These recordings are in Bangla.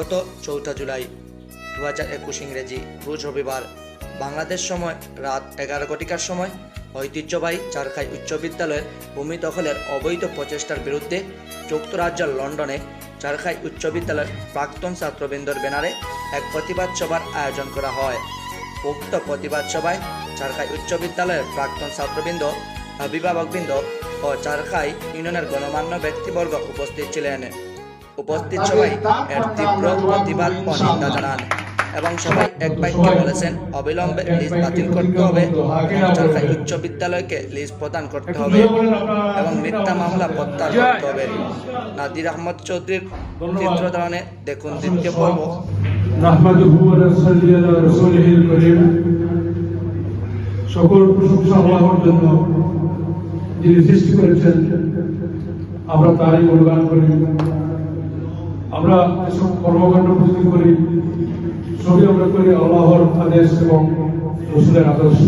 গত 4 জুলাই 2021 ইংরেজি রোজ রবিবার বাংলাদেশ সময় রাত 11 ঘটিকার সময় ঐতিহ্যবাহী চারখাই উচ্চ বিদ্যালয়ের ভূমি দখলের অবৈধ প্রচেষ্টার বিরুদ্ধে যুক্তরাজ্যের লন্ডনে চারখাই উচ্চ বিদ্যালয়ের প্রাক্তন ছাত্রবৃন্দর ব্যানারে এক প্রতিবাদ সভার আয়োজন করা হয়। উক্ত প্রতিবাদ সভায় চারখাই উচ্চ বিদ্যালয়ের প্রাক্তন ছাত্রবৃন্দ, অভিভাবকবৃন্দ ও চারখাই ইউনিয়নের গণমান্য ব্যক্তিবর্গ উপস্থিত ছিলেন। উপস্থিত সবাই এর তীব্র প্রতিবাদ ও নিন্দা জানান এবং সবাই এক বাক্যে বলেছেন অবিলম্বে লিজ বাতিল করতে হবে, চারখাই উচ্চ বিদ্যালয়কে লিজ প্রদান করতে হবে এবং মিথ্যা মামলা প্রত্যাহার করতে হবে। নাদির আহমদ চৌধুরীর চিত্রধারণে দেখুন দ্বিতীয় পর্ব। সকল প্রশংসা আল্লাহর জন্য, যিনি সৃষ্টি করেছেন, আমরা তারই গুণগান করি। আমরা এসব কর্মকাণ্ড প্রস্তুতি করি, সবই আমরা করি আল্লাহর আদেশ এবং রসুলের আদর্শ।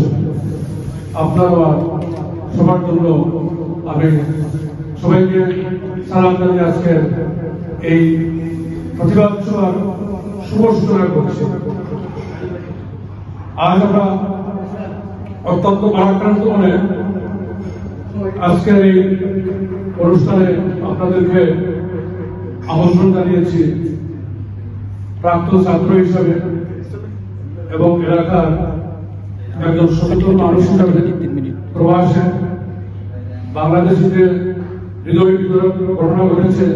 আপনারা সবার জন্য আমি সবাইকে সালাম জানিয়ে আজকের এই প্রতিবাদ সভার শুভ সূচনা করছি। আজ আমরা অত্যন্ত ভারাক্রান্ত মনে আজকের এই অনুষ্ঠানে আপনাদেরকে আমন্ত্রণ জানিয়েছি প্রাক্তন ছাত্র হিসাবে এবং এলাকার একজন সচেতন মানুষ হিসাবে। প্রবাসে বাংলাদেশে যে হৃদয় বিতরক ঘটনা ঘটেছে,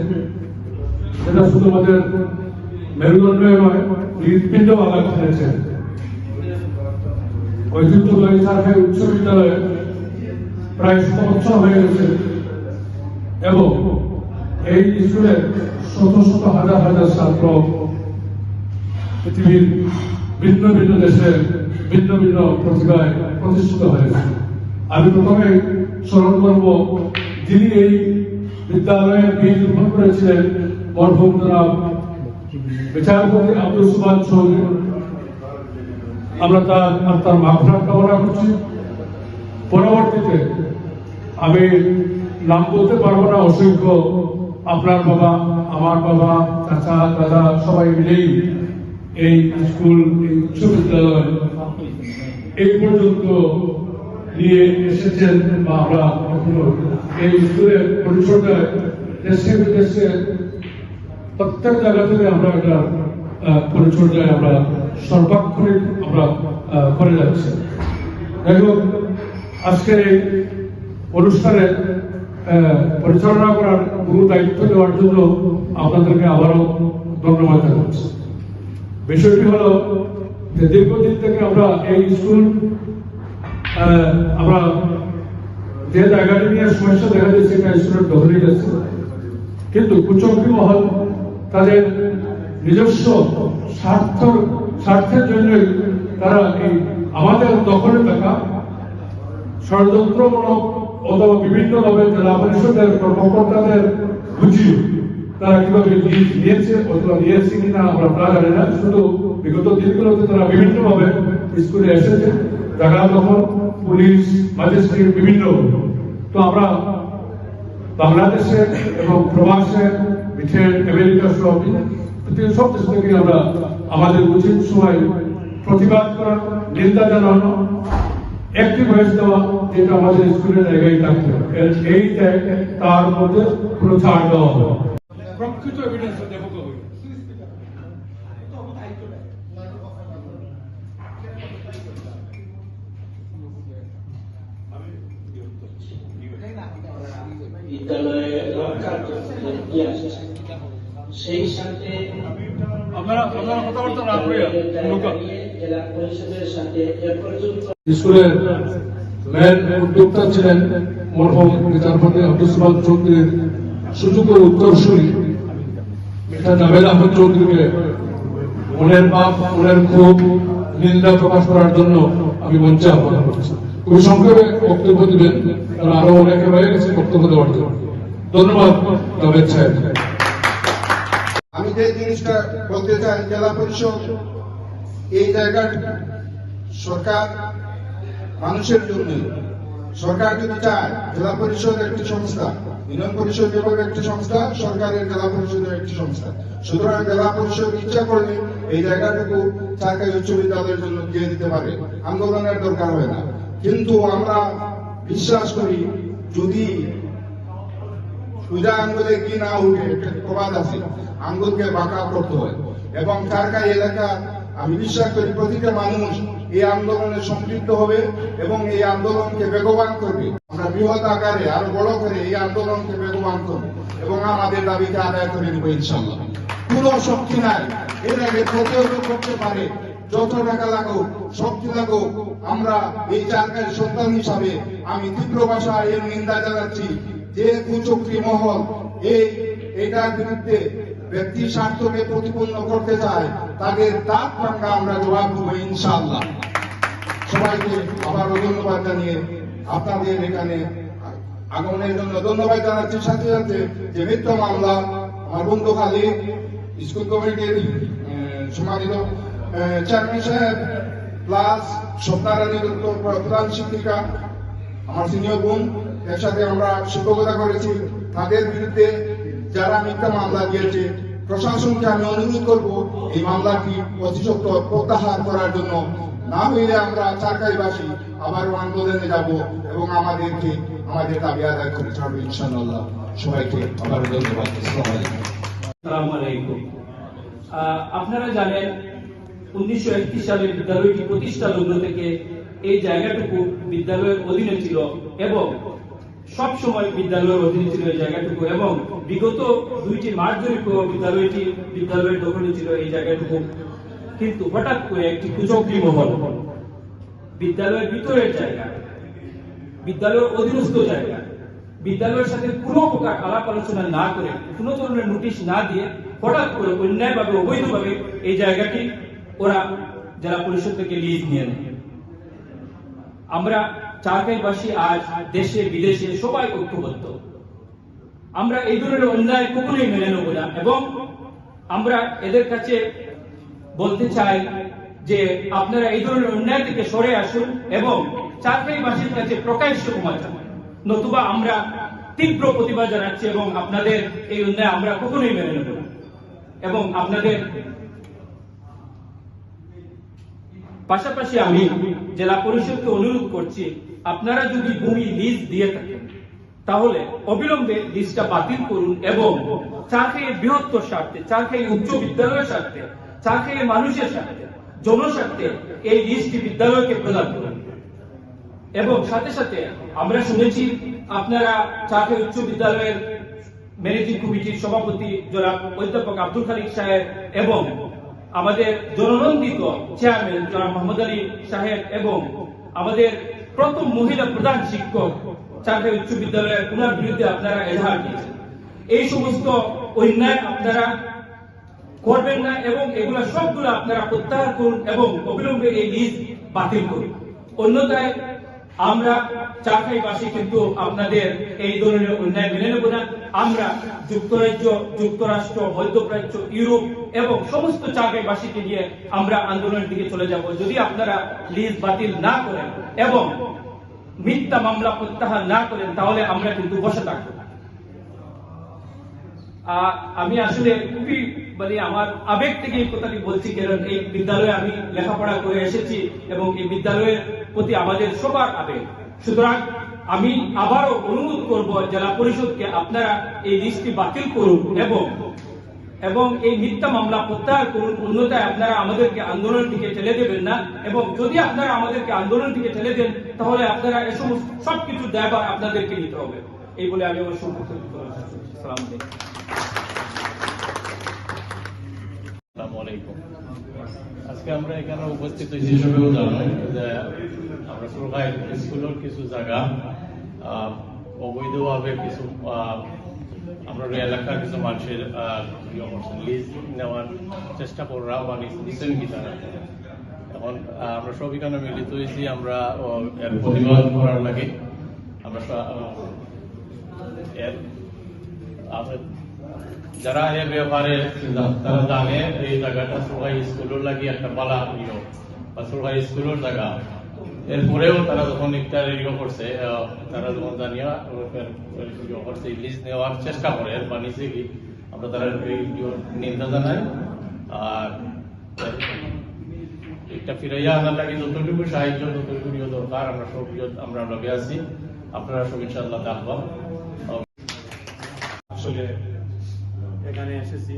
সেটা শুধু আমাদের মেরুদণ্ডে নয়, হৃৎপিণ্ড আঘাত করেছে। ঐতিহ্যবাহী চারখাই উচ্চ বিদ্যালয়ে প্রায় 100 বছর হয়ে গেছে এবং এই স্কুলে শত শত হাজার হাজার ছাত্র পৃথিবীর ভিন্ন ভিন্ন দেশে ভিন্ন ভিন্ন প্রতিভায় প্রতিষ্ঠিত হয়েছে। আমি প্রথমে স্মরণ করব যিনি এই বিদ্যালয়ের বীজ রোপণ করেছিলেন, মরহুম জনাব বিচারপতি আব্দুল সুবহান চৌধুরী। আমরা তার মাগফিরাত কামনা করছি। পরবর্তীতে আমি নাম বলতে পারবো না, অসংখ্য আপনার বাবা, আমার বাবা, চাচা, দাদা সবাই মিলেই এই স্কুল, এই উচ্চ বিদ্যালয় এই পর্যন্ত নিয়ে এসেছেন বা আমরা এই স্কুলের পরিচর্যায় দেশে বিদেশে প্রত্যেক জায়গা থেকে আমরা একটা পরিচর্যায় আমরা সর্বাক্ষরিক আমরা করে যাচ্ছি। যাই হোক, আজকের এই অনুষ্ঠানে পরিচালনা করার গুরু দায়িত্ব দেওয়ার জন্য আপনাদেরকে আবারও ধন্যবাদ জানাচ্ছি। বিষয়টি হলো যে দীর্ঘদিন থেকে আমরা এই স্কুল আমরা যে জায়গাটি নিয়ে সমস্যা দেখা যাচ্ছে, এটা স্কুলের দখলে যাচ্ছে, কিন্তু কুচক্রী মহল তাদের নিজস্ব স্বার্থের জন্যই তারা এই আমাদের দখলে থাকা ষড়যন্ত্রমূলক অথবা বিভিন্ন ভাবে জেলা পরিষদের কর্মকর্তাদের বুঝিয়ে তারা কিভাবে নিয়েছে অথবা নিয়েছে কিনা আমরা তা জানি না। শুধু বিগত দিনগুলোতে তারা বিভিন্ন ভাবে স্কুলে এসেছে, জায়গা দখল, পুলিশ, ম্যাজিস্ট্রেট বিভিন্ন। তো আমরা বাংলাদেশে এবং প্রবাসে, ব্রিটেন, আমেরিকা সহ পৃথিবীর সব দেশ থেকে আমরা আমাদের উচিত সময় প্রতিবাদ করা, নিন্দা জানানো, একটি ভয়েস দেওয়া, যেটা আমাদের স্কুলের জায়গায় থাকতে হবে। এই তার মধ্যে কোনো ছাড় দেওয়া হবে। প্রকৃত এভিডেন্স দেখাতে হবে। বিদ্যালয়ে রক্ষার ইতিহাস, সেই সাথে আপনারা কথাবার্তা না করে জেলা পরিষদের সাথে এ পর্যন্ত স্কুলের মেন উদ্যোক্তা ছিলেন মরহুম বিচারপতি আব্দুল সুবহান চৌধুরীর সুযোগ্য উত্তরসূরি মিস্টার জাভেদ আহমদ চৌধুরীকে মনের পাপ, মনের ক্ষোভ, নিন্দা প্রকাশ করার জন্য আমি মঞ্চে আহ্বান করছি। খুবই সংক্ষেপে বক্তব্য দিবেন, কারণ আরো অনেকে রয়ে গেছে বক্তব্য দেওয়ার জন্য। ধন্যবাদ জাভেদ সাহেব। আমি যে জিনিসটা বলতে চাই, জেলা পরিষদ এই জায়গার সরকার মানুষের জন্য। সরকার যদি চায় জেলা পরিষদ একটি সংস্থা, ইউনিয়ন পরিষদ বিভাগের একটি সংস্থা, সরকারের জেলা পরিষদের একটি সংস্থা। সুতরাং জেলা পরিষদ ইচ্ছা করলে এই জায়গাটুকু সরকারি উচ্চ বিদ্যালয়ের জন্য দিয়ে দিতে পারে, আন্দোলনের দরকার হয় না। কিন্তু আমরা বিশ্বাস করি যদি সোজা আঙ্গুলে কি না উঠে, একটা প্রবাদ আছে, আঙ্গুলকে বাঁকা করতে হয়। এবং চারকাই এলাকা আমি বিশ্বাস করি প্রতিটা মানুষ এই আন্দোলনে সম্পৃক্ত হবে এবং এই আন্দোলনকে বেগবান করবে। আমরা বৃহৎ আকারে আরো বড় করে এই আন্দোলনকে বেগবান করব এবং আমাদের দাবিকে আদায় করে নেব ইনশাল্লাহ। কোনো শক্তি নাই এটাকে প্রতিহত করতে পারে, যত টাকা লাগুক, শক্তি লাগুক। আমরা এই চারকাই সন্তান হিসাবে আমি তীব্র ভাষায় এর নিন্দা জানাচ্ছি যে কুচক্রী মহল এটার বিরুদ্ধে ব্যক্তি স্বার্থকে প্রতিপন্ন করতে চায়, তাদের দাঁত ভাঙ্গা আমরা জবাব দেবো ইনশাআল্লাহ। সবাইকে আবারও ধন্যবাদ জানিয়ে আপনাদের এখানে আগমনের জন্য ধন্যবাদ জানাচ্ছি। সাথে সাথে যে মিথ্যা মামলা আমার বন্ধু খালিদ, স্কুল কমিটির সম্মানিত চেয়ারম্যান সাহেব, প্লাস স্বপ্নারানী প্রধান শিক্ষিকা, আমার সিনিয়র বোন, এর সাথে আমরা শিক্ষকতা করেছি, তাদের বিরুদ্ধে যারা মিথ্যা মামলা দিয়েছে, প্রশাসনকে আমি অনুরোধ করব এই মামলাটি অতি সত্বর প্রত্যাহার করার জন্য। না হইলে আমরা চারকাইবাসী আবারও আন্দোলনে যাব এবং আমাদের দাবি আদায় করে ছাড়বো ইনশাআল্লাহ। সবাইকে আবারও ধন্যবাদ। আসসালামু আলাইকুম। আপনারা জানেন 1931 সালে বিদ্যালয়টি প্রতিষ্ঠা লগ্ন থেকে এই জায়গাটুকু বিদ্যালয়ের অধীনে ছিল এবং সব সময় বিদ্যালয়ের অধীনে ছিল এই জায়গাটুকু, এবং বিগত 2টি মাস ধরে বিদ্যালয়ের দখলে ছিল এই জায়গাটুকু। কিন্তু হঠাৎ করে একটি কুচক্রী মহল বিদ্যালয়ের ভিতরের জায়গা, বিদ্যালয়ের অধীনস্থ জায়গা, বিদ্যালয়ের সাথে কোনো প্রকার আলাপ আলোচনা না করে, কোনো ধরনের নোটিশ না দিয়ে হঠাৎ করে অন্যায়ভাবে অবৈধভাবে এই জায়গাটি ওরা জেলা পরিষদ থেকে লিজ নিয়ে নেয়। আমরা চারকাইবাসী আজ দেশে বিদেশে সবাই ঐক্যবদ্ধ। আমরা এই ধরনের অন্যায় কখনোই মেনে নেব না এবং আমরা এদের কাছে বলতে চাই যে আপনারা এই ধরনের অন্যায় থেকে সরে আসুন এবং চারকাইবাসীর কাছে প্রকাশ্য ক্ষমা চান, নতুবা আমরা তীব্র প্রতিবাদ জানাচ্ছি এবং আপনাদের এই অন্যায় আমরা কখনোই মেনে নেব না। এবং আপনাদের পাশাপাশি আমি জেলা পরিষদকে অনুরোধ করছি, আপনারা যদি ভূমি লিজ দিয়ে থাকেন তাহলে অবিলম্বে লিজটা বাতিল করুন এবং চারখাইয়ের বৃহত্তর স্বার্থে, চারখাই উচ্চ বিদ্যালয়ের স্বার্থে, চারখাইয়ের মানুষের স্বার্থে, জনস্বার্থে এই লিজটি বিদ্যালয়কে প্রদান করুন। এবং সাথে সাথে আমরা শুনেছি আপনারা চারখাই উচ্চ বিদ্যালয়ের ম্যানেজিং কমিটির সভাপতি জনাব অধ্যাপক আব্দুল খালিক সাহেব এবং আমাদের জননন্দিত চেয়ারম্যান জনাব মোহাম্মদ আলী সাহেব এবং আমাদের প্রথম মহিলা প্রধান শিক্ষক চারখাই উচ্চ বিদ্যালয়ের ওনার বিরুদ্ধে আপনারা এজাহার দিয়েছেন। এই সমস্ত অন্যায় আপনারা করবেন না এবং এগুলো সবগুলো আপনারা প্রত্যাহার করুন এবং অবিলম্বে এই লিজ বাতিল করুন। অন্যথায় আমরা চারখাইবাসী কিন্তু আপনাদের এই ধরনের অন্যায় মেনে নেব না। আমরা যুক্তরাজ্য, যুক্তরাষ্ট্র, মধ্যপ্রাচ্য, ইউরোপ এবং সমস্ত চারখাইবাসীকে নিয়ে আমরা আন্দোলনের দিকে চলে যাব যদি আপনারা লিজ বাতিল না করেন এবং মিথ্যা মামলা প্রত্যাহার না করেন, তাহলে আমরা কিন্তু বসে থাকবো। আমি আসলে খুবই আমার আবেগ থেকে এই কথাটি বলছি, কারণ এই বিদ্যালয়ে আমি লেখাপড়া করে এসেছি এবং এই বিদ্যালয়ের প্রতি আমাদের সবার আবেগ। সুতরাং আমি আবারও অনুরোধ করব জেলা পরিষদকে, আপনারা এই লিস্টটি বাতিল করুন এবং এই মিথ্যা মামলা প্রত্যাহার করুন। অন্যথায় আপনারা আমাদেরকে আন্দোলনের দিকে ঠেলে দেবেন না এবং যদি আপনারা আমাদেরকে আন্দোলনের দিকে ঠেলে দেন তাহলে আপনারা এই সমস্ত সবকিছু দায়ভার আপনাদেরকে নিতে হবে। এই বলে আমি আমার সংক্ষিপ্ত সালাম দিই। আজকে আমরা এখানে উপস্থিত হয়েছি হিসেবেও জানাই যে আমরা সরকার স্কুলের কিছু জায়গা অবৈধভাবে কিছু আমরা এলাকার কিছু মানুষের লিজ নেওয়ার চেষ্টা করা বা নিচ্ছেন কি তারা। এখন আমরা সব এখানে মিলিত হয়েছি, আমরা এর প্রতিবাদ করার লাগে। আমরা যারা এর ব্যাপারে তারা জানে এই জায়গাটা সরকারি স্কুলের লাগে একটা বালা বা সরকারি স্কুলের জায়গা, এরপরেও তারা যখন ইফতার রেডিও করছে, তারা যখন জানিয়া করছে লিস্ট নেওয়ার চেষ্টা করে বা নিচে কি আমরা তারা নিন্দা জানাই। আর এটা ফিরাইয়া আনার লাগে যতটুকু সাহায্য যতটুকু দরকার আমরা সব আমরা লগে আছি, আপনারা সব ইনশাআল্লাহ থাকবেন। আসলে এখানে এসেছি,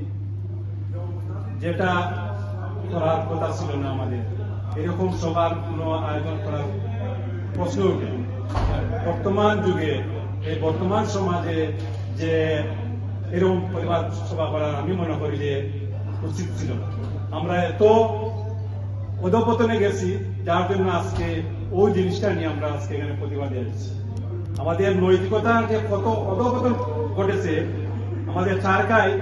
যেটা করার কথা ছিল না আমাদের, এরকম সবার কোনো আয়োজন করার প্রশ্ন ওঠে। বর্তমান যুগে, এই বর্তমান সমাজে যে এরকম পরিবার সভা করার আমি মনে করি যে উচিত ছিল না। আমরা এত অধপতনে গেছি, যার জন্য আজকে ওই জিনিসটা নিয়ে আমরা আজকে এখানে প্রতিবাদ যাচ্ছি। আমাদের নৈতিকতার যে কত অধপতন ঘটেছে, আমাদের চারকায়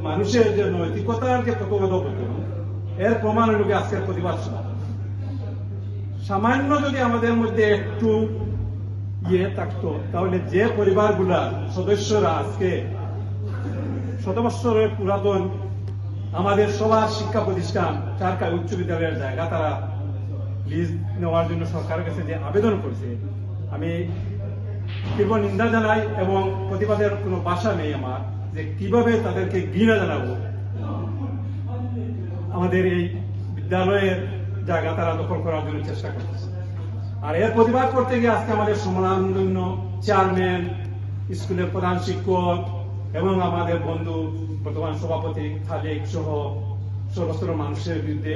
মানুষের যে নৈতিকতার যে কত অধপতন, এর প্রমাণ হল আজকের প্রতিবাদ সভা। সামান্য যদি আমাদের মধ্যে একটু থাকতো, তাহলে যে পরিবারগুলার সদস্যরা আজকে শত বৎসরের পুরাতন আমাদের সবার শিক্ষা প্রতিষ্ঠান চারকায় উচ্চ বিদ্যালয়ের জায়গা তারা লিজ নেওয়ার জন্য সরকারের কাছে যে আবেদন করছে, আমি তীব্র নিন্দা জানাই এবং প্রতিবাদের কোনো ভাষা নেই আমার, যে কিভাবে তাদেরকে ঘৃণা জানাবো। আমাদের এই বিদ্যালয়ের জায়গা তারা দখল করার জন্য চেষ্টা করতেছে। আর এর প্রতিবাদ করতে গিয়ে আজকে আমাদের সম্মানধন্য চেয়ারম্যান, স্কুলের প্রধান শিক্ষক এবং আমাদের বন্ধু বর্তমান সভাপতি খালেক সহ সমস্ত মানুষের বিরুদ্ধে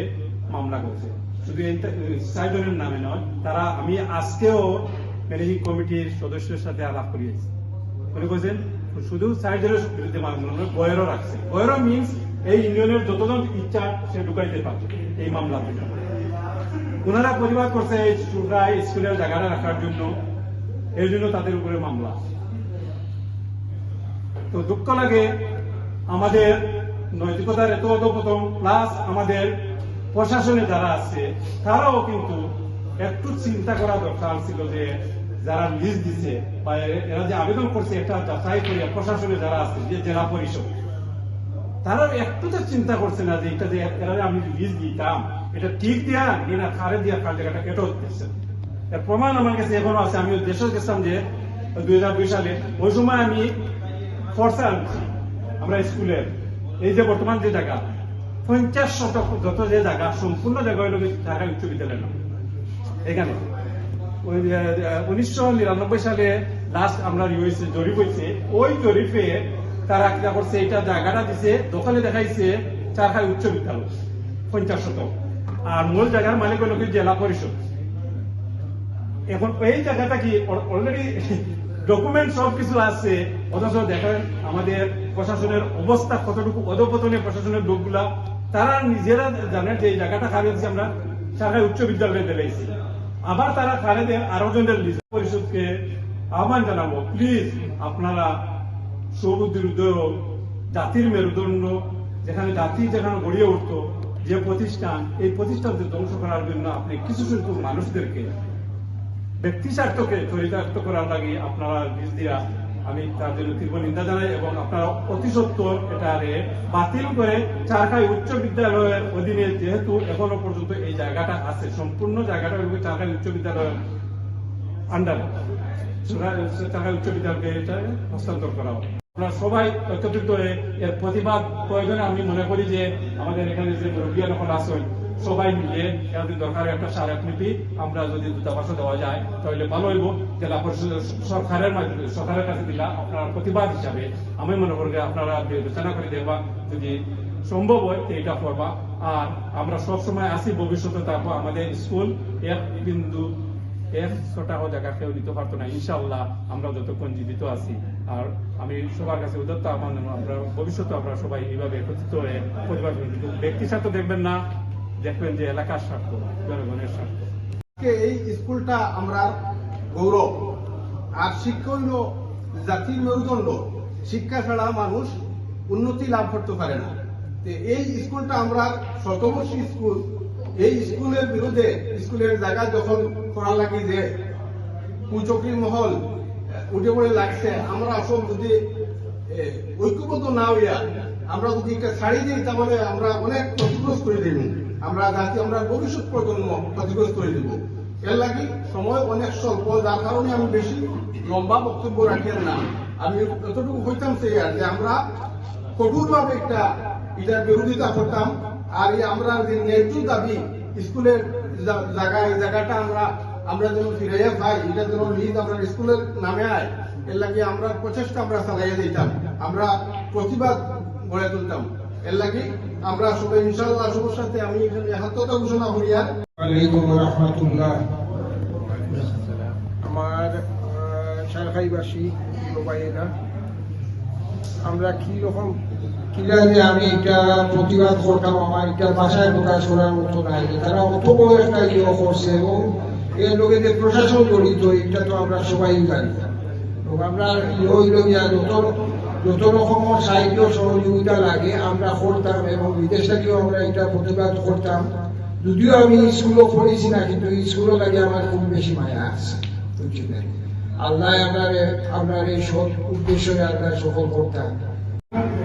মামলা করেছে। শুধু এই 4 জনের নামে নয়, তারা আমি আজকেও ম্যানেজিং কমিটির সদস্যের সাথে আলাপ করিয়েছি। মনে করছেন শুধু 4 জনের বিরুদ্ধে মামলা নয়, বয়েরও রাখছে। বয়েরও মিনস এই ইউনিয়নের যতজন ইচ্ছা সে ঢুকাইতে পারবে এই মামলা থেকে। ওনারা প্রতিবাদ করছে স্কুলের জায়গাটা রাখার জন্য, এর জন্য তাদের উপরে মামলা। তো দুঃখ লাগে আমাদের নৈতিকতার এত অধপতন, প্লাস আমাদের প্রশাসনে যারা আছে তারাও কিন্তু একটু চিন্তা করা দরকার ছিল যে যারা লিজ দিচ্ছে বা এরা যে আবেদন করছে একটা যাচাই করে প্রশাসনে যারা আছে, যে জেলা পরিষদ, তারা একটু তো চিন্তা করছে না যে এটা যে এরা আমি লিজ দিতাম এটা ঠিক দিয়া না খারে দিয়া কার জায়গাটা এটাও দেখছে। এর প্রমাণ আমার কাছে এখনো আছে। আমি দেশে গেছিলাম যে 2002 সালে, ওই সময় আমি ফর্সা আনছি আমরা স্কুলের এই যে বর্তমান যে জায়গা 50% যত যে জায়গা সম্পূর্ণ জায়গা হইল ঢাকা উচ্চ বিদ্যালয় না। এখানে 1999 সালে লাস্ট আমরা জরিপ হয়েছে, ওই জরিপে তারা কিনা করছে এটা জায়গাটা দিছে দখলে দেখাইছে চারখাই উচ্চ বিদ্যালয় 50%, আর মূল জায়গার মালিক হল জেলা পরিষদ। এখন এই জায়গাটা কি অলরেডি ডকুমেন্ট সবকিছু আছে, অথচ দেখেন আমাদের প্রশাসনের অবস্থা কতটুকু অধপতনে প্রশাসনের লোকগুলা তারা নিজেরা জানেন যে এই জায়গাটা খারে দিচ্ছে আমরা চারখাই উচ্চ বিদ্যালয়ে দেখাইছি। আবার তারা খারে দেন আরো জনের লিজ। পরিষদকে আহ্বান জানাবো, প্লিজ আপনারা সবুদ্দির উদয় জাতির মেরুদণ্ড, যেখানে জাতি যেখানে গড়িয়ে উঠতো যে প্রতিষ্ঠান, এই প্রতিষ্ঠানকে ধ্বংস করার জন্য আপনি কিছু সংখ্যক মানুষদেরকে ব্যক্তি স্বার্থকে চরিতার্থ করার লাগে আপনারা লিজ দিয়া, আমি তার জন্য তীব্র নিন্দা জানাই এবং আপনারা অতি সত্বর এটারে বাতিল করে চারখাই উচ্চ বিদ্যালয়ের অধীনে, যেহেতু এখনো পর্যন্ত এই জায়গাটা আছে, সম্পূর্ণ জায়গাটা চারখাই উচ্চ বিদ্যালয়ের আন্ডারে, চারখাই উচ্চ বিদ্যালয়কে এটা হস্তান্তর করা হবে। আমরা সবাই একত্রিত হয়ে এর প্রতিবাদ প্রয়োজনে আমি মনে করি যে আমাদের এখানে যে মুরব্বীরা যখন আসেন সবাই মিলে এদের দরকার একটা স্মারকলিপি আমরা যদি দূতাবাসে দেওয়া যায় তাহলে ভালো হইব। জেলা পরিষদ সরকারের মাধ্যমে সরকারের কাছে দিলা আপনারা প্রতিবাদ হিসাবে আমি মনে করি আপনারা বিবেচনা করে দেখবা, যদি সম্ভব হয় এটা করবা। আর আমরা সবসময় আসি, ভবিষ্যতে থাকবো। আমাদের স্কুল 1.1 জায়গা কেউ নিতে পারতো না, ইনশাআল্লাহ আমরা যতক্ষণ জীবিত আছি। আর আমি সবার কাছে উদাত্ত আহ্বান জানাবো, আমরা ভবিষ্যতে আমরা সবাই এইভাবে একত্রিত হয়ে প্রতিবাদ করি, কিন্তু ব্যক্তি স্বার্থ দেখবেন না, দেখবেন যে এলাকার স্বার্থ, জনগণের স্বার্থ। এই স্কুলটা আমরা গৌরব, আর শিক্ষা হইল জাতির মেরুদণ্ড। শিক্ষা ছাড়া মানুষ উন্নতি লাভ করতে পারে না। এই স্কুলটা আমরা শতবর্ষী স্কুল, এই স্কুলের বিরুদ্ধে স্কুলের জায়গা যখন করা লাগে যে কুচক্রী মহল উঠে পড়ে লাগছে, আমরা সব যদি ঐক্যবদ্ধ না হইয়া আমরা যদি একটা ছাড়ি দিই তাহলে আমরা অনেক ক্ষতিগ্রস্ত করে দেব, আমরা জাতি আমরা ভবিষ্যৎ প্রজন্ম ক্ষতিগ্রস্ত করে দেব। এর লাগি সময় অনেক স্বল্প, যার কারণে আমি বেশি লম্বা বক্তব্য রাখি না। আমি এতটুকু হইতাম যে আমরা কঠোরভাবে এটার বিরোধিতা করতাম। আর এই আমরা যে ন্যায্য দাবি স্কুলের জায়গাটা আমরা যেন ফিরাইয়া পাই, এটা যেন লিজ আমরা স্কুলের নামে আয়, এর লাগে আমরা প্রচেষ্টা আমরা চালাইয়া দিতাম, আমরা প্রতিবাদ গড়ে তুলতাম। এর লাগে আমরা সবাই ইনশাআল্লাহ সবার সাথে আমি এখানে হাতটা ঘোষণা করিয়া আলাইকুম রহমতুল্লাহ। আমার সরকারিবাসী ভাইয়েরা, আমরা কি রকম কিলা যে আমি এটা প্রতিবাদ করতাম, আমার এটা ভাষায় প্রকাশ করার মতো নাই। তারা অত বড় একটা ইয়ে করছে এবং এর লোকে যে প্রশাসন জড়িত, এটা তো আমরা সবাই জানি। এবং আমরা যত রকমের সাহায্য সহযোগিতা লাগে আমরা করতাম এবং বিদেশ থেকেও আমরা এটা প্রতিবাদ করতাম। যদিও আমি স্কুলও পড়েছি না, কিন্তু স্কুলও লাগে আমার খুব বেশি মায়া আছে। আল্লাহ আপনার এই সব উদ্দেশ্যে আল্লাহ সফল করতাম।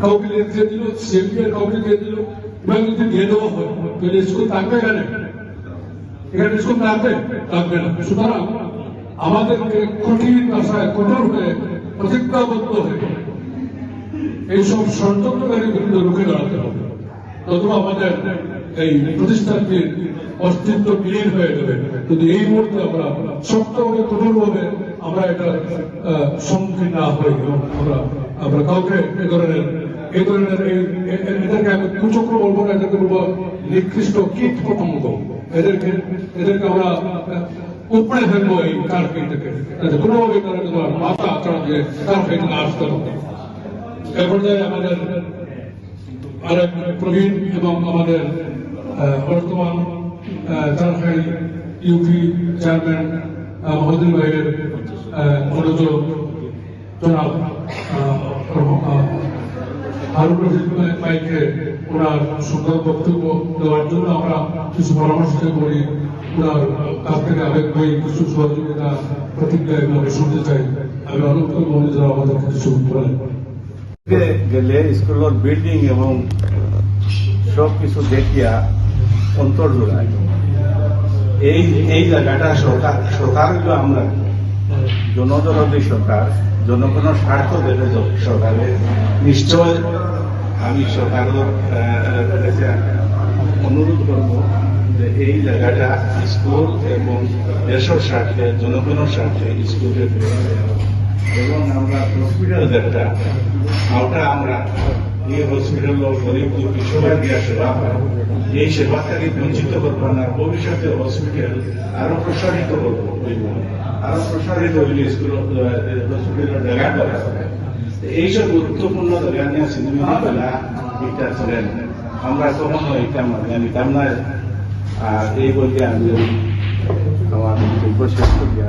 কাউকে দিয়ে দিল, সেলফিয়ার কাউকে দিয়ে দিল, এবার যদি দিয়ে দেওয়া হয় তাহলে স্কুল থাকবে এখানে স্কুল থাকবে না। সুতরাং আমাদেরকে কঠিন ভাষায় কঠোর হয়ে প্রতিজ্ঞাবদ্ধ হয়ে এইসব ষড়যন্ত্রকারীর বিরুদ্ধে রুখে দাঁড়াতে হবে। ততটা আমাদের এই প্রতিষ্ঠানটির অস্তিত্ব বিলীন হয়ে যাবে যদি এই মুহূর্তে আমরা শক্তভাবে কঠোরভাবে আমরা এটা সম্মুখীন না হই এবং আমরা কাউকে এই ধরনের এদেরকে আমি কুচক্র বলবো না, এদেরকে বলবো নিকৃষ্ট কীট পতঙ্গ। এদেরকে আমরা উপরে ফেলবো এই কার্পেটটাকে, কোনোভাবে তারা মাথা চড়া দিয়ে কার্পেট না আসতে হবে। এ পর্যায়ে আমাদের আরেক প্রবীণ এবং আমাদের বর্তমান চারখাই ইউপি চেয়ারম্যান মহোদয় ভাইয়ের মনোযোগ জনাব হারুন রশিদ ভাইকে ওনার সুন্দর বক্তব্য দেওয়ার জন্য আমরা কিছু পরামর্শ করি। ওনার কাছ থেকে আবেগ ভাই কিছু সহযোগিতা প্রতিক্রিয়া এগুলো শুনতে চাই। আমি অনুরোধ করবো যারা আমাদের কিছু বলেন। গেলে স্কুলের বিল্ডিং এবং সব কিছু দেখিয়া অন্তর জোড়ায়। এই জায়গাটা সরকার আমরা জনদরদী সরকার, জনগণের স্বার্থ দেখে সরকারের। নিশ্চয় আমি সরকারের অনুরোধ করব যে এই জায়গাটা স্কুল এবং দেশের স্বার্থে, জনগণের স্বার্থে স্কুলের এবং আমরা হসপিটাল যেটা ওটা আমরা এই হসপিটাল গরিব দুঃখী সবাই দিয়া সেবা পায়, এই সেবা থেকে বঞ্চিত করবো না। ভবিষ্যতে হসপিটাল আরো প্রসারিত করবো, আরো প্রসারিত হইলে স্কুল হসপিটালের জায়গা করা হবে। এইসব গুরুত্বপূর্ণ জায়গা নিয়ে সিনেমা এটা ছিলেন, আমরা কখনো এটা জানিতাম না। আর এই বলতে আমি আমার বক্তব্য শেষ করিয়া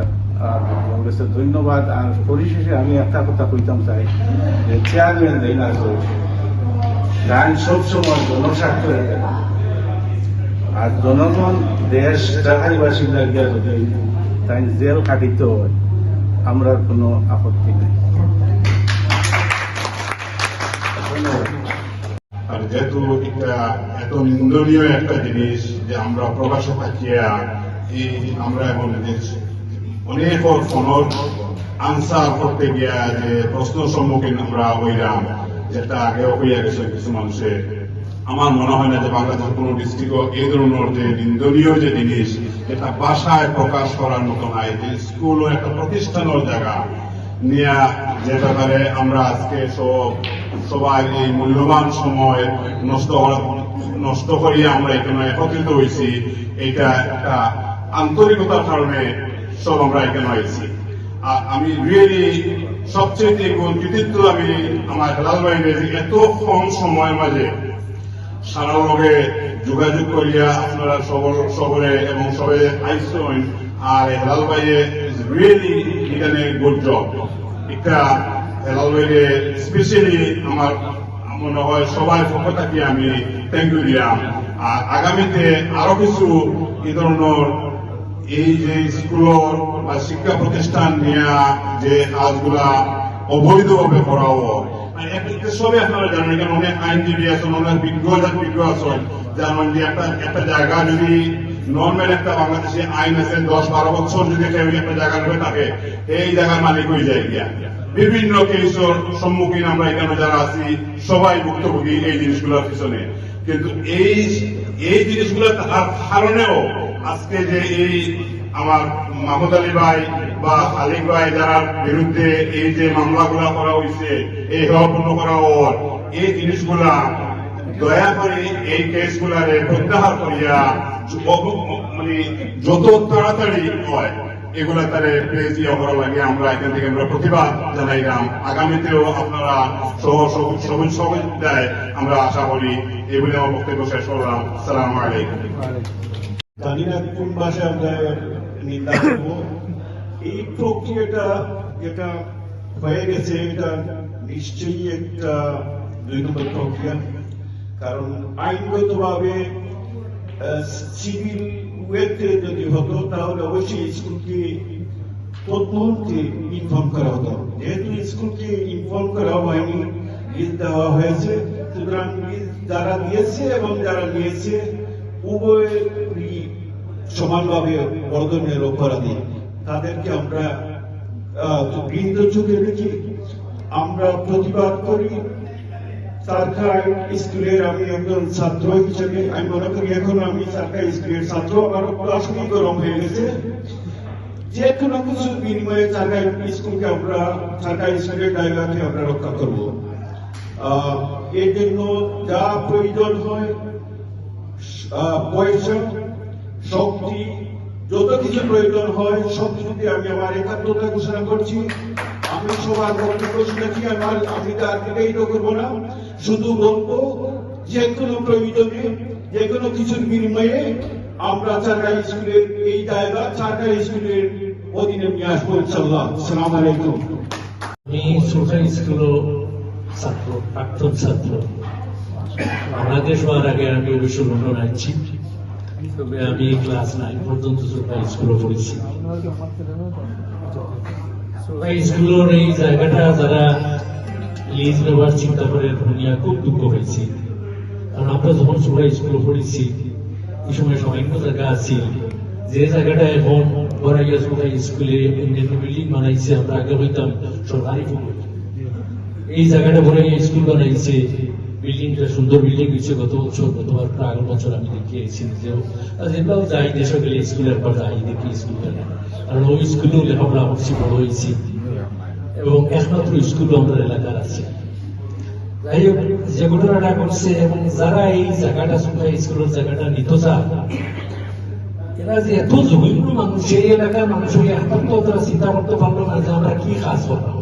ধন্যবাদ। আর পরিশেষে আমি একটা কথা কইতাম চাই যে চেয়ারম্যান দেয় না গান সবসময় জনস্বার্থ আর জনগণ দেশ ঢাকার বাসিন্দা গিয়া যদি তাই জেল কাটিত হয় আমরা কোনো আপত্তি নেই। আর যেহেতু এটা এত নিন্দনীয় একটা জিনিস যে আমরা প্রবাসে থাকিয়া এই আমরা এমন অনেক ফোনের আনসার করতে গিয়া যে প্রশ্ন সম্মুখীন আমরা হইলাম, যেটা আগেও হইয়া গেছে কিছু মানুষের। আমার মনে হয় না যে বাংলাদেশের কোন ডিস্ট্রিক্ট এই ধরনের যে নিন্দনীয় যে জিনিস এটা ভাষায় প্রকাশ করার মতো নাই। যে স্কুল ও একটা প্রতিষ্ঠানের জায়গা নিয়ে যে ব্যাপারে আমরা আজকে সবাই এই মূল্যবান সময় নষ্ট করিয়া আমরা এখানে একত্রিত হয়েছি, এটা একটা আন্তরিকতার কারণে সব আমরা এখানে হয়েছি। আমি রিয়েলি সবচেয়ে কৃতিত্ব আমি আমার হেলাল ভাইয়ের এত কম সময়ের মাঝে সারা লগে যোগাযোগ করিয়া আপনারা সবরে এবং সবে আইসন। আর হেলাল ভাইয়ে রিয়েলি এখানে গুড জব। একটা হেলাল ভাইয়ে স্পেশালি আমার মনে হয় সবাই পক্ষ থাকি আমি থ্যাংক ইউ দিলাম। আর আগামীতে আরো কিছু এই ধরনের এই যে স্কুল বা শিক্ষা প্রতিষ্ঠান নিয়ে যে কাজগুলা অবৈধভাবে করাও সবই আপনারা জানেন। এখানে অনেক আইনজীবী আছেন, অনেক বিজ্ঞ আছেন, যার মানে একটা জায়গা যদি নর্মাল একটা বাংলাদেশে আইন আছে 10-12 বছর যদি কেউ একটা জায়গার হয়ে থাকে এই জায়গার মালিক হয়ে যায় গিয়া। বিভিন্ন কেসের সম্মুখীন আমরা এখানে যারা আছি সবাই ভুক্তভোগী এই জিনিসগুলোর পিছনে। কিন্তু এই জিনিসগুলো তার কারণেও আজকে যে এই আমার মাহমুদ আলী ভাই বা খালিক ভাই যারা বিরুদ্ধে এই যে মামলাগুলা করা হয়েছে, এই হওয়াপূর্ণ করা হওয়ার এই জিনিসগুলা দয়া করে এই কেসগুলারে প্রত্যাহার করিয়া মানে যত তাড়াতাড়ি হয় এগুলা তারে প্লেস ইয়ে করা লাগে। আমরা এখান থেকে আমরা প্রতিবাদ জানাইলাম। আগামীতেও আপনারা সবুজ সহযোগিতায় আমরা আশা করি। এই বলে আমার বক্তব্য শেষ করলাম। আসসালামু আলাইকুম। জানি না কোন ভাষায় আমরা নিন্দা করব। এই প্রক্রিয়াটা যেটা হয়ে গেছে এটা নিশ্চয়ই একটা 2 নম্বর প্রক্রিয়া। কারণ আইনগতভাবে সিভিল ওয়েতে যদি হতো তাহলে অবশ্যই স্কুলকে তৎমুহূর্তে ইনফর্ম করা হতো। যেহেতু স্কুলকে ইনফর্ম করা হয়নি, লিস্ট দেওয়া হয়েছে, সুতরাং লিস্ট যারা দিয়েছে এবং যারা নিয়েছে উভয়েরই সমানভাবে বর্ধনের অপরাধী। তাদেরকে আমরা বৃন্দ চোখে রেখে আমরা প্রতিবাদ করি। সরকার স্কুলের আমি একজন ছাত্র হিসেবে আমি মনে করি এখন আমি সরকারি স্কুলের ছাত্র, আমার পড়াশোনা গরম হয়ে গেছে। যে কোনো কিছুর বিনিময়ে সরকারি স্কুলকে আমরা সরকারি স্কুলের জায়গাকে আমরা রক্ষা করব। এর জন্য যা প্রয়োজন হয় পয়সা, শক্তি, যত কিছু প্রয়োজন হয় সব কিছুতে আমি আমার একাত্মতা ঘোষণা করছি। আমি সবার বক্তব্য শুনেছি, আমি তার দিকেই তো করবো না, শুধু বলবো যে কোনো প্রয়োজনে যে কোনো কিছুর বিনিময়ে আমরা সরকারি স্কুলের এই জায়গা সরকারি স্কুলের অধীনে নিয়ে আসবো ইনশাআল্লাহ। আসসালামু আলাইকুম। আমি সরকারি স্কুলের ছাত্র, প্রাক্তন ছাত্র। বাংলাদেশ হওয়ার আগে আমি অবশ্য লন্ডন আছি, তবে আমি ক্লাস 9 পর্যন্ত সরকারি স্কুলে পড়েছি। সরকারি স্কুলের এই জায়গাটা যারা লিজ নেওয়ার চিন্তা করে দুনিয়া খুব দুঃখ হয়েছে। কারণ আমরা যখন সরকারি স্কুলে পড়েছি এই সময় সামান্য জায়গা আছে, যে জায়গাটা এখন বড়াইয়া সরকারি স্কুলে অন্যান্য বিল্ডিং বানাইছে। আমরা আগে হইতাম সরকারি পুকুর, এই জায়গাটা বড়াইয়া স্কুল বানাইছে। বিল্ডিংটা সুন্দর বিল্ডিং হয়েছে। গত বছর গতবার আগের বছর আমি দেখিয়েছি নিজেও, যেটাও যাই দেশে গেলে স্কুলের পর যাই দেখি স্কুলটা, কারণ ওই স্কুলেও লেখাপড়া করছি, বড় হয়েছি এবং একমাত্র স্কুলও আমাদের এলাকার আছে। যাই হোক, যে ঘটনাটা করছে এবং যারা এই জায়গাটা সরকারি স্কুলের জায়গাটা নিত চায়, এরা যে এত জঘন্য মানুষ, সেই এলাকার মানুষকে একমাত্র তারা চিন্তা করতে পারলো না যে আমরা কি কাজ করলাম।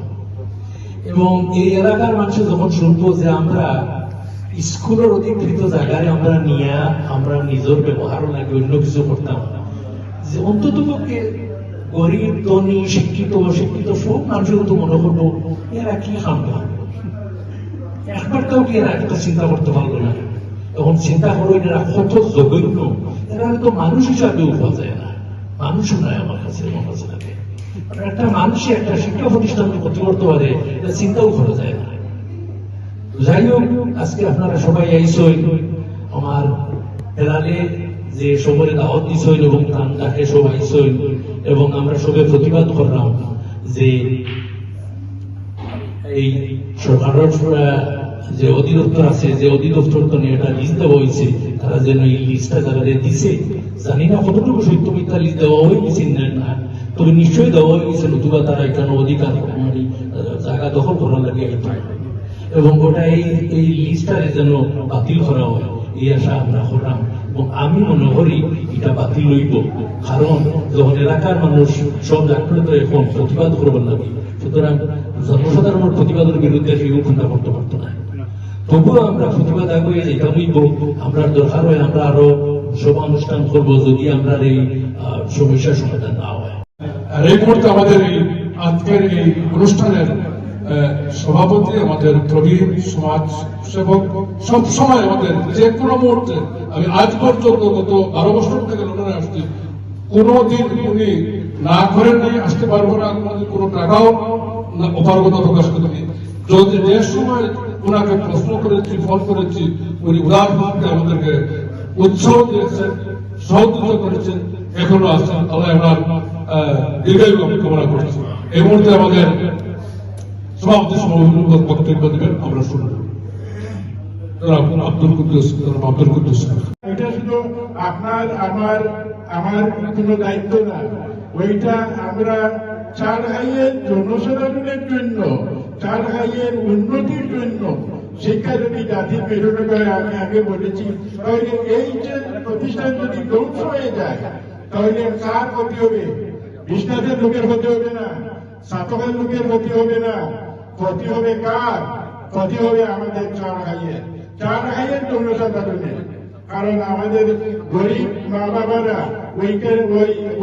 এবং এই এলাকার মানুষ যখন শুনবো যে আমরা স্কুলের অধিকৃত জায়গায় আমরা নিয়ে আমরা নিজের ব্যবহারও লাগে অন্য কিছু করতাম, যে অন্তত পক্ষে গরিব ধনী শিক্ষিত অশিক্ষিত সব মানুষের তো মনে করবো এরা কি খামবে, একবারটাও কি এরা একটা চিন্তা করতে পারলো না। তখন চিন্তা করো এরা কত জঘন্য, এরা তো মানুষ হিসাবে উঠা যায় না, মানুষ নয় আমার কাছে লাগে। একটা মানুষের একটা শিক্ষা প্রতিষ্ঠানকে ক্ষতি করতে পারে এটা চিন্তাও করা যায় না। যাই হোক, আজকে আপনারা সবাই আইসই আমার হেলালে যে সবরে দাওয়াত দিছই এবং তাকে সব আইসই এবং আমরা সবাই প্রতিবাদ করলাম যে এই সরকারের যে অধিদপ্তর আছে, যে অধিদপ্তর তো নিয়ে একটা লিস্ট দেওয়া হয়েছে, তারা যেন এই লিস্টটা যারা দিছে, জানি না কতটুকু সত্য মিথ্যা লিস্ট দেওয়া হয়েছে না, তবে নিশ্চয়ই দেওয়া হয়েছে, নতুবা তারা এখানে অধিকার জায়গা দখল করার লাগে এবং ওটা এই লিস্টটারে যেন বাতিল করা হয় এই আশা আমরা করলাম। এবং আমি মনে করি এটা বাতিল হইব, কারণ যখন এলাকার মানুষ সব ডাক্তার তো এখন প্রতিবাদ করবার লাগে, সুতরাং জনসাধারণের প্রতিবাদের বিরুদ্ধে কেউ চিন্তা করতে পারতো না। তবুও আমরা প্রতিবাদ আগে যেটা হইব, আমরা দরকার হয় আমরা আরো সভা অনুষ্ঠান করবো যদি আমরা এই সমস্যার সমাধান না হয়। আর এই মুহূর্তে আমাদের এই আজকের এই অনুষ্ঠানের সভাপতি, আমাদের প্রবীণ সমাজ সেবক, সবসময় আমাদের যে কোনো মুহূর্তে, আমি আজ পর্যন্ত গত 12 বছর থেকে লন্ডনে আসছি, কোনোদিন উনি না করেন নাই, আসতে পারবো না, কোনো টাকাও অপারগতা প্রকাশ করেনি। যদি যে সময় ওনাকে প্রশ্ন করেছি, ফোন করেছি, উনি উদারভাবে আমাদেরকে উৎসাহ দিয়েছেন, সহযোগিতা করেছেন, এখনো আছেন। আল্লাহ ওনার দীর্ঘায়ু কামনা করছি। এই মুহূর্তে আমাদের সভাপতি বক্তব্য দেবেন, আমরা শুনব। আব্দুল কুদ্দুস। এটা শুধু আপনার আমার কোনো দায়িত্ব না, ওইটা আমরা চারহাইয়ের জনসাধারণের জন্য, চারহাইয়ের উন্নতির জন্য। শিক্ষা যদি জাতির মেরুদণ্ড হয়, আমি আগে বলেছি, তাহলে এই যে প্রতিষ্ঠান যদি ধ্বংস হয়ে যায়, তাহলে কার ক্ষতি হবে? বিশ্বনাথের লোকের ক্ষতি হবে না, সাতকের লোকের ক্ষতি হবে না, ক্ষতি হবে কার? ক্ষতি হবে আমাদের চারহাইয়ের জনসাধারণের। কারণ আমাদের গরিব মা বাবারা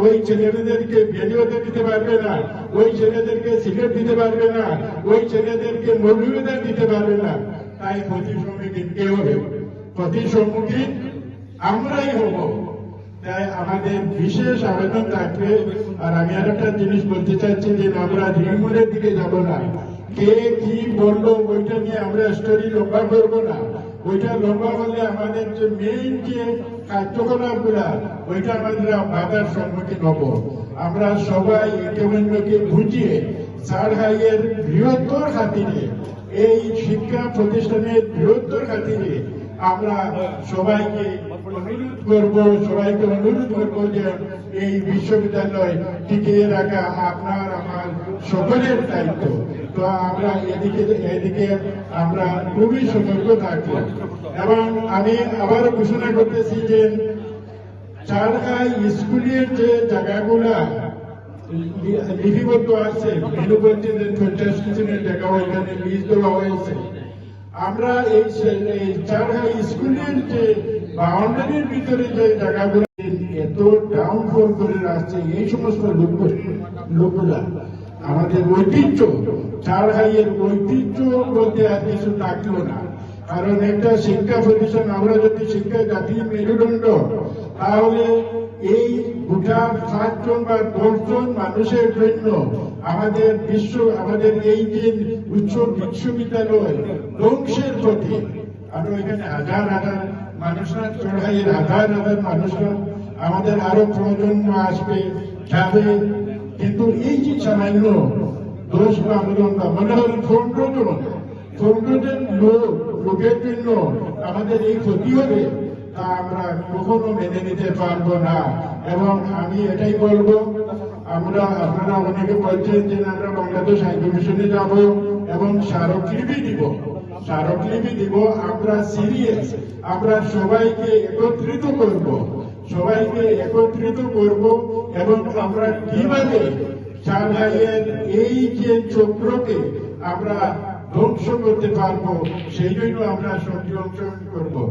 ওই ছেলেদেরকে বেরিয়ে দিতে পারবে না, ওই ছেলেদেরকে সিগারেট দিতে পারবে না, ওই ছেলেদেরকে মৌলভীবাজার দিতে পারবে না। তাই ক্ষতির সম্মুখীন কে হবে? ক্ষতির সম্মুখীন আমরাই হব। তাই আমাদের বিশেষ আবেদন থাকবে। আর আমি আর একটা জিনিস বলতে চাচ্ছি যে আমরা তৃণমূলের দিকে যাব না। কে কি বললো ওইটা নিয়ে আমরা স্টোরি লম্বা করবো না। ওইটা লম্বা হলে আমাদের যে মেইন যে কার্যকলাপ গুলা, ওইটা আমাদের বাধার সম্মুখীন হব। আমরা সবাই একে অন্যকে বুঝিয়ে চারহাইয়ের বৃহত্তর খাতিরে, এই শিক্ষা প্রতিষ্ঠানের বৃহত্তর খাতিরে আমরা সবাইকে অনুরোধ করবো যে এই বিশ্ববিদ্যালয় টিকিয়ে রাখা আপনার আমার সকলের দায়িত্ব। তো আমরা এদিকে আমরা খুবই সতর্ক থাকবো। এবং আমি আবার ঘোষণা করতেছি যে চারহাই স্কুলের যে জায়গাগুলা লিপিবদ্ধ আছে, মেনুবন্দিদের 50 জনের জায়গা ওইখানে লিজ দেওয়া হয়েছে। আমরা এই চারহাই স্কুলের যে বাউন্ডারির ভিতরে যে জায়গাগুলো এত ডাউনফল করে আসছে, এই সমস্ত লোকগুলা আমাদের ঐতিহ্য, চারহাইয়ের ঐতিহ্য বলতে আর কিছু থাকলো না। কারণ একটা শিক্ষা প্রতিষ্ঠান, আমরা যদি শিক্ষা জাতির মেরুদণ্ড, তাহলে এই গোটা 7 জন বা 10 জন মানুষের জন্য আমাদের এই যে উচ্চ বিশ্ববিদ্যালয় ধ্বংসের প্রতি, আমরা এখানে হাজার হাজার মানুষরা, চড়াইয়ের হাজার হাজার মানুষরা, আমাদের আরো প্রজন্ম আসবে যাবে। কিন্তু এই যে সামান্য 10 বা 15 জন, মনে হয় 15 জন লোকের জন্য আমাদের এই ক্ষতি হবে, তা আমরা কখনো মেনে নিতে পারবো না। এবং আমি এটাই বলবো, আপনারা অনেকে বলছেন যে আমরা বাংলাদেশ হাইকমিশনে যাব এবং স্মারকলিপি দিব। আমরা সিরিয়াস, আমরা সবাইকে একত্রিত করব এবং আমরা কিভাবে চারহাইয়ের এই যে চক্রকে আমরা ধ্বংস করতে পারবো, সেই জন্য আমরা সক্রিয় অংশগ্রহণ করবো।